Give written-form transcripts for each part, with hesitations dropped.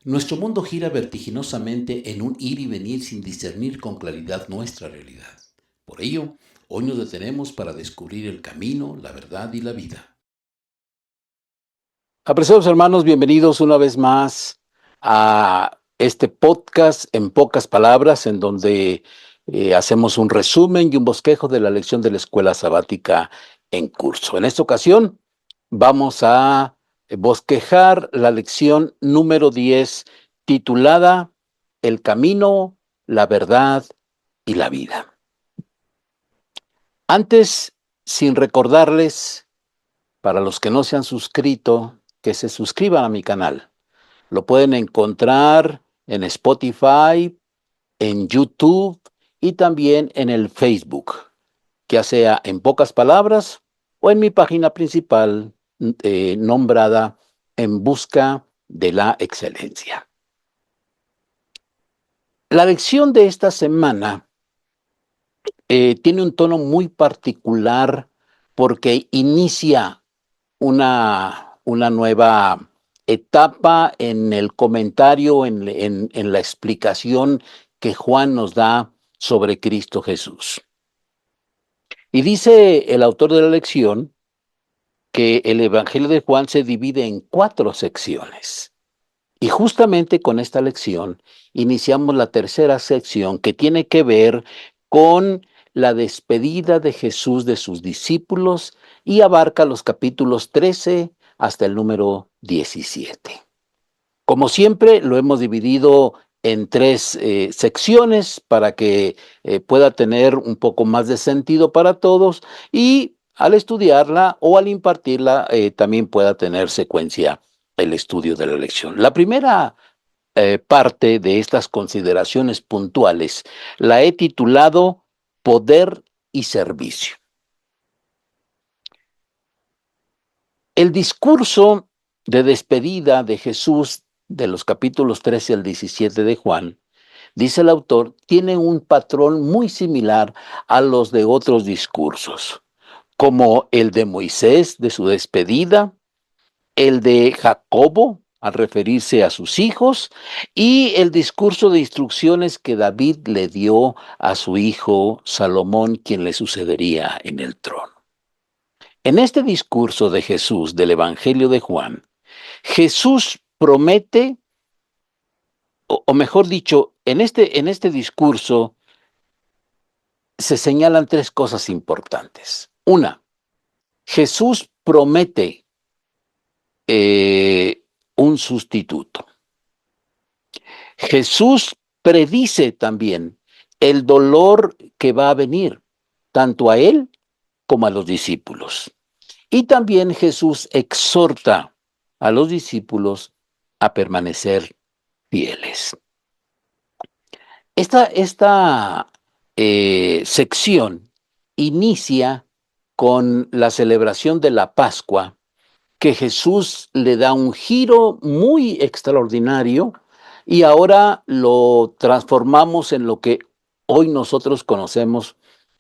Nuestro mundo gira vertiginosamente en un ir y venir sin discernir con claridad nuestra realidad. Por ello, hoy nos detenemos para descubrir el camino, la verdad y la vida. Apreciados hermanos, bienvenidos una vez más a este podcast en pocas palabras, en donde hacemos un resumen y un bosquejo de la lección de la escuela sabática en curso. En esta ocasión vamos a bosquejar la lección número 10, titulada El camino, la verdad y la vida. Antes, sin recordarles, para los que no se han suscrito, que se suscriban a mi canal. Lo pueden encontrar en Spotify, en YouTube y también en el Facebook, ya sea en pocas palabras o en mi página principal nombrada En Busca de la Excelencia. La lección de esta semana tiene un tono muy particular porque inicia una nueva etapa en el comentario, en la explicación que Juan nos da sobre Cristo Jesús. Y dice el autor de la lección que el Evangelio de Juan se divide en 4 secciones. Y justamente con esta lección iniciamos la tercera sección, que tiene que ver con la despedida de Jesús de sus discípulos y abarca los capítulos 13 hasta el número 17. Como siempre, lo hemos dividido en 3 secciones para que pueda tener un poco más de sentido para todos, y al estudiarla o al impartirla también pueda tener secuencia el estudio de la lección. La primera parte de estas consideraciones puntuales la he titulado Poder y Servicio. El discurso de despedida de Jesús de los capítulos 13 al 17 de Juan, dice el autor, tiene un patrón muy similar a los de otros discursos, como el de Moisés de su despedida, el de Jacobo al referirse a sus hijos, y el discurso de instrucciones que David le dio a su hijo Salomón, quien le sucedería en el trono. En este discurso de Jesús del Evangelio de Juan, Jesús promete, o mejor dicho, en este discurso se señalan 3 cosas importantes. Una, Jesús promete un sustituto. Jesús predice también el dolor que va a venir, tanto a él como a los discípulos. Y también Jesús exhorta a los discípulos a permanecer fieles. Esta sección inicia con la celebración de la Pascua, que Jesús le da un giro muy extraordinario y ahora lo transformamos en lo que hoy nosotros conocemos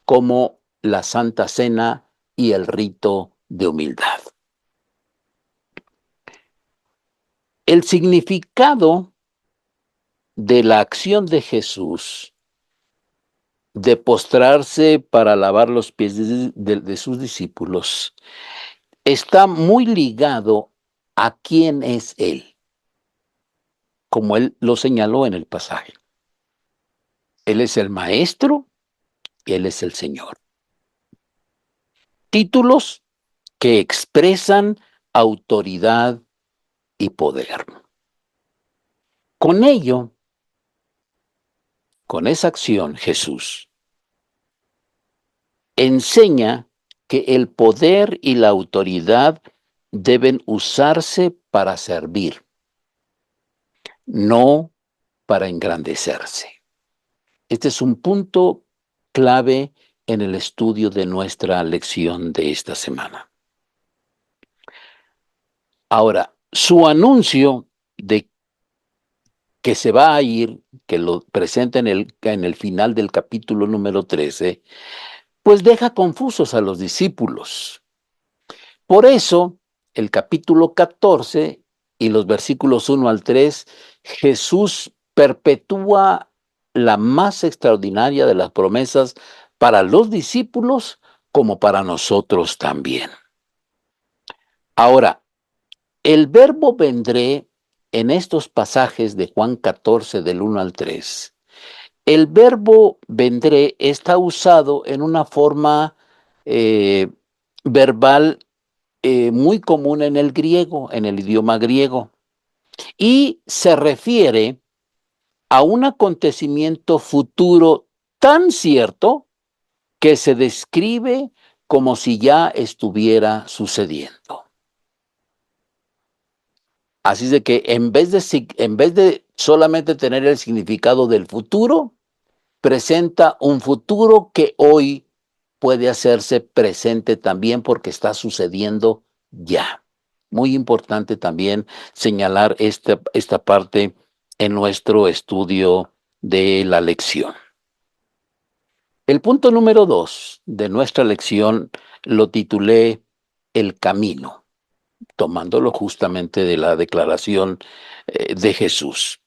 como la Santa Cena y el rito de humildad. El significado de la acción de Jesús de postrarse para lavar los pies de sus discípulos está muy ligado a quién es Él, como Él lo señaló en el pasaje. Él es el Maestro y Él es el Señor. Títulos que expresan autoridad y poder. Con ello, con esa acción, Jesús enseña que el poder y la autoridad deben usarse para servir, no para engrandecerse. Este es un punto clave en el estudio de nuestra lección de esta semana. Ahora, su anuncio de que se va a ir, que lo presenta en el final del capítulo número 13, pues deja confusos a los discípulos. Por eso, el capítulo 14 y los versículos 1 al 3, Jesús perpetúa la más extraordinaria de las promesas para los discípulos como para nosotros también. Ahora, el verbo vendré en estos pasajes de Juan 14 del 1 al 3. El verbo vendré está usado en una forma verbal muy común en el griego, en el idioma griego, y se refiere a un acontecimiento futuro tan cierto que se describe como si ya estuviera sucediendo. Así es de que en vez de solamente tener el significado del futuro, presenta un futuro que hoy puede hacerse presente también porque está sucediendo ya. Muy importante también señalar esta parte en nuestro estudio de la lección. El punto número 2 de nuestra lección lo titulé El camino, tomándolo justamente de la declaración de Jesús.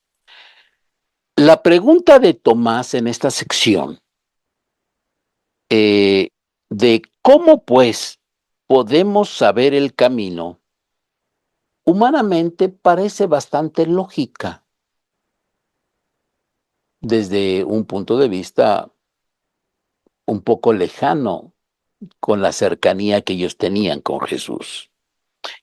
La pregunta de Tomás en esta sección de cómo pues podemos saber el camino, humanamente parece bastante lógica desde un punto de vista un poco lejano con la cercanía que ellos tenían con Jesús.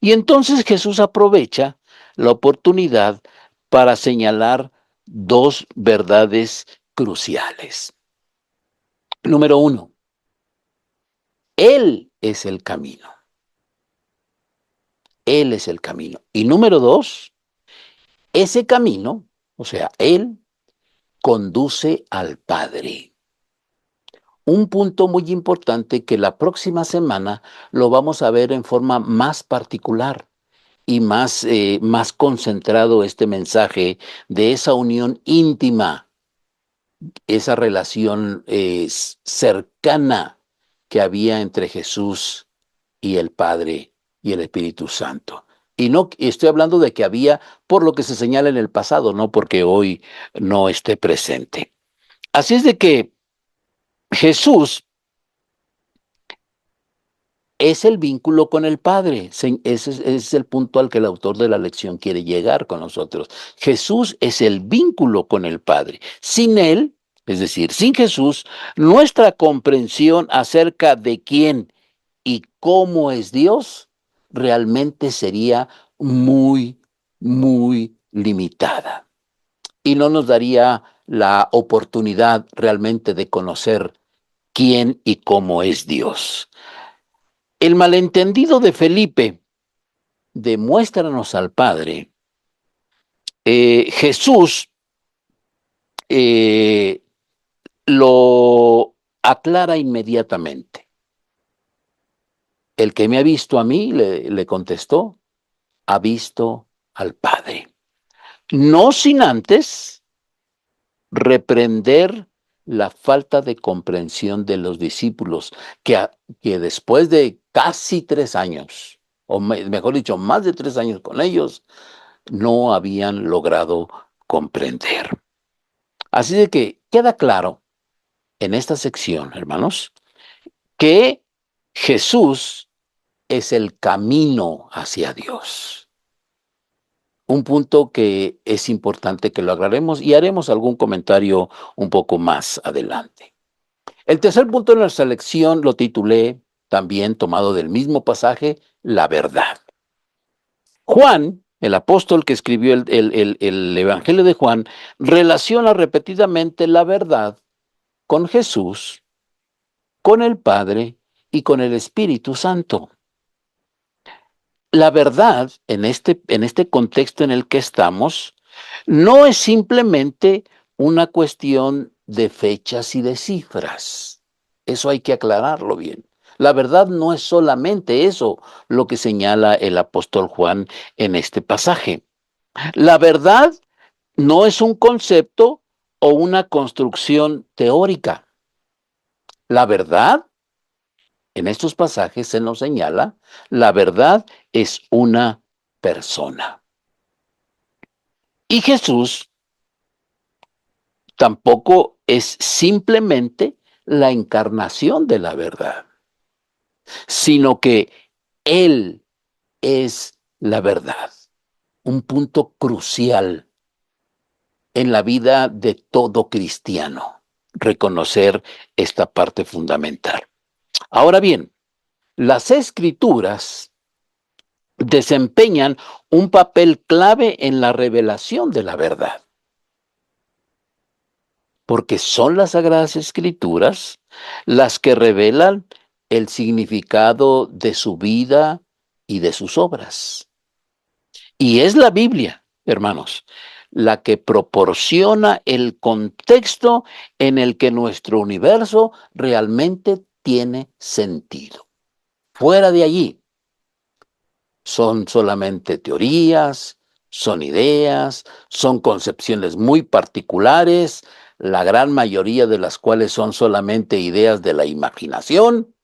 Y entonces Jesús aprovecha la oportunidad para señalar dos verdades cruciales. Número uno, Él es el camino. Él es el camino. Y número dos, ese camino, o sea, Él conduce al Padre. Un punto muy importante que la próxima semana lo vamos a ver en forma más particular y más concentrado este mensaje de esa unión íntima, esa relación cercana que había entre Jesús y el Padre y el Espíritu Santo. Y no estoy hablando de que había por lo que se señala en el pasado, no porque hoy no esté presente. Así es de que Jesús es el vínculo con el Padre. Ese es el punto al que el autor de la lección quiere llegar con nosotros. Jesús es el vínculo con el Padre. Sin Él, es decir, sin Jesús, nuestra comprensión acerca de quién y cómo es Dios realmente sería muy, muy limitada. Y no nos daría la oportunidad realmente de conocer quién y cómo es Dios. El malentendido de Felipe, demuéstranos al Padre. Jesús eh, lo aclara inmediatamente. El que me ha visto a mí, le contestó, ha visto al Padre. No sin antes reprender la falta de comprensión de los discípulos, que después de casi 3 años, o mejor dicho, más de 3 años con ellos, no habían logrado comprender. Así de que queda claro en esta sección, hermanos, que Jesús es el camino hacia Dios. Un punto que es importante que lo aclaremos y haremos algún comentario un poco más adelante. El tercer punto de nuestra lección lo titulé, también tomado del mismo pasaje, la verdad. Juan, el apóstol que escribió el Evangelio de Juan, relaciona repetidamente la verdad con Jesús, con el Padre y con el Espíritu Santo. La verdad, en este contexto en el que estamos, no es simplemente una cuestión de fechas y de cifras. Eso hay que aclararlo bien. La verdad no es solamente eso lo que señala el apóstol Juan en este pasaje. La verdad no es un concepto o una construcción teórica. La verdad, en estos pasajes se nos señala, la verdad es una persona. Y Jesús tampoco es simplemente la encarnación de la verdad, sino que Él es la verdad, un punto crucial en la vida de todo cristiano, reconocer esta parte fundamental. Ahora bien, las escrituras desempeñan un papel clave en la revelación de la verdad, porque son las Sagradas Escrituras las que revelan el significado de su vida y de sus obras. Y es la Biblia, hermanos, la que proporciona el contexto en el que nuestro universo realmente tiene sentido. Fuera de allí, son solamente teorías, son ideas, son concepciones muy particulares, la gran mayoría de las cuales son solamente ideas de la imaginación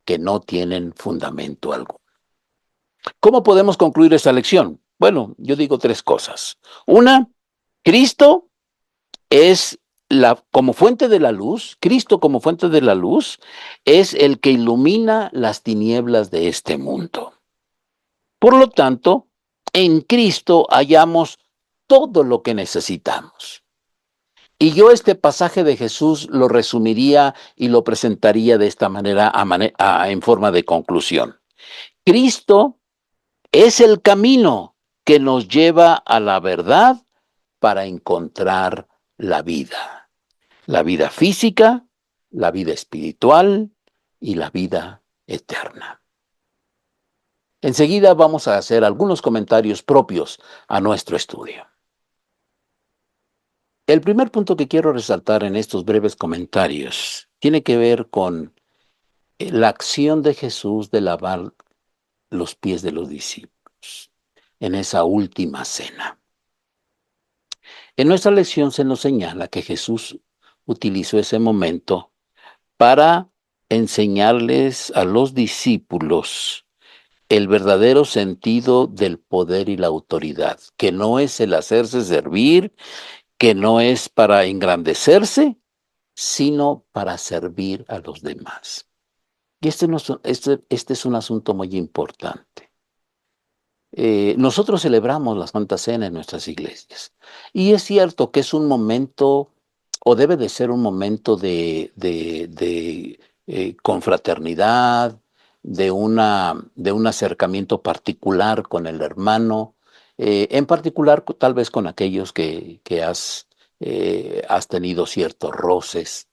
que no tienen fundamento alguno. ¿Cómo podemos concluir esta lección? Bueno, yo digo tres cosas. Una, Cristo es como fuente de la luz, Cristo como fuente de la luz es el que ilumina las tinieblas de este mundo. Por lo tanto, en Cristo hallamos todo lo que necesitamos. Y yo este pasaje de Jesús lo resumiría y lo presentaría de esta manera en forma de conclusión. Cristo es el camino que nos lleva a la verdad para encontrar la vida física, la vida espiritual y la vida eterna. Enseguida vamos a hacer algunos comentarios propios a nuestro estudio. El primer punto que quiero resaltar en estos breves comentarios tiene que ver con la acción de Jesús de lavar los pies de los discípulos en esa última cena. En nuestra lección se nos señala que Jesús utilizó ese momento para enseñarles a los discípulos el verdadero sentido del poder y la autoridad, que no es el hacerse servir, que no es para engrandecerse, sino para servir a los demás. Y este es un asunto muy importante. Nosotros celebramos la Santa Cena en nuestras iglesias. Y es cierto que es un momento, o debe de ser un momento de confraternidad, de un acercamiento particular con el hermano, en particular tal vez con aquellos que has tenido ciertos roces.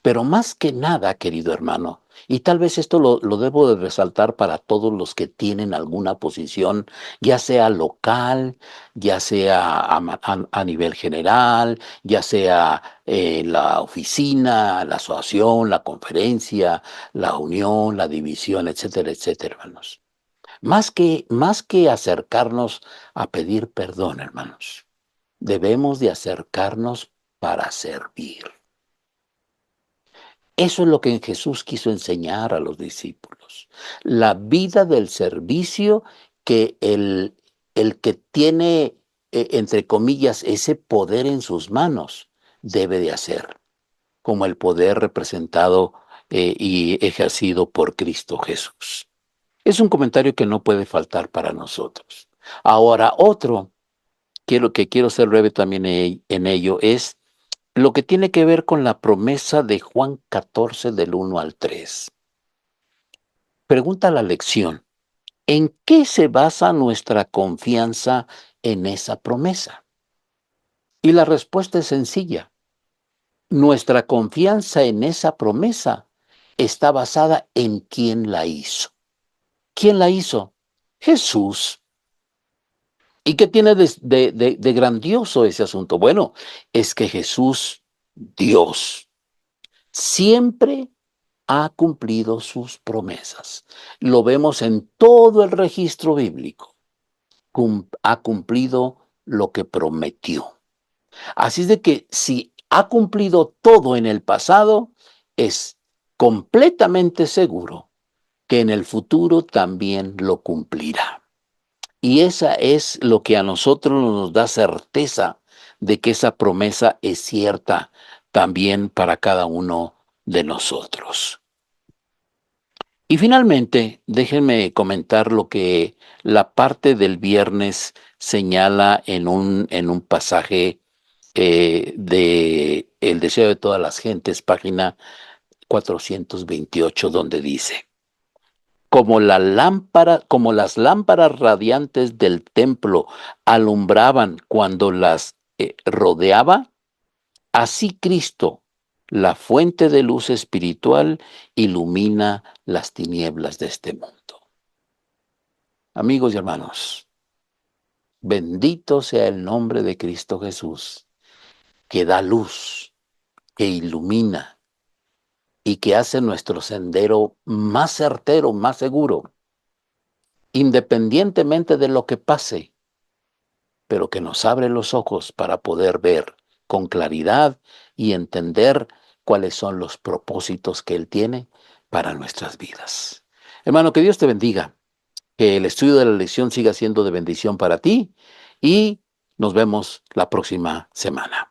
Pero más que nada, querido hermano, y tal vez esto lo debo de resaltar para todos los que tienen alguna posición, ya sea local, ya sea a nivel general, ya sea la oficina, la asociación, la conferencia, la unión, la división, etcétera, etcétera, hermanos. Más que acercarnos a pedir perdón, hermanos, debemos de acercarnos para servir. Eso es lo que Jesús quiso enseñar a los discípulos. La vida del servicio que el que tiene, entre comillas, ese poder en sus manos, debe de hacer, como el poder representado y ejercido por Cristo Jesús. Es un comentario que no puede faltar para nosotros. Ahora, otro, que quiero ser breve también en ello, es lo que tiene que ver con la promesa de Juan 14 del 1 al 3. Pregunta la lección, ¿en qué se basa nuestra confianza en esa promesa? Y la respuesta es sencilla. Nuestra confianza en esa promesa está basada en quién la hizo. ¿Quién la hizo? Jesús. ¿Y qué tiene de grandioso ese asunto? Bueno, es que Jesús, Dios, siempre ha cumplido sus promesas. Lo vemos en todo el registro bíblico. Ha cumplido lo que prometió. Así es de que si ha cumplido todo en el pasado, es completamente seguro que en el futuro también lo cumplirá. Y esa es lo que a nosotros nos da certeza de que esa promesa es cierta también para cada uno de nosotros. Y finalmente, déjenme comentar lo que la parte del viernes señala en un pasaje de El deseo de todas las gentes, página 428, donde dice: como las lámparas radiantes del templo alumbraban cuando las rodeaba, así Cristo, la fuente de luz espiritual, ilumina las tinieblas de este mundo. Amigos y hermanos, bendito sea el nombre de Cristo Jesús, que da luz, que ilumina y que hace nuestro sendero más certero, más seguro, independientemente de lo que pase, pero que nos abre los ojos para poder ver con claridad y entender cuáles son los propósitos que Él tiene para nuestras vidas. Hermano, que Dios te bendiga, que el estudio de la lección siga siendo de bendición para ti y nos vemos la próxima semana.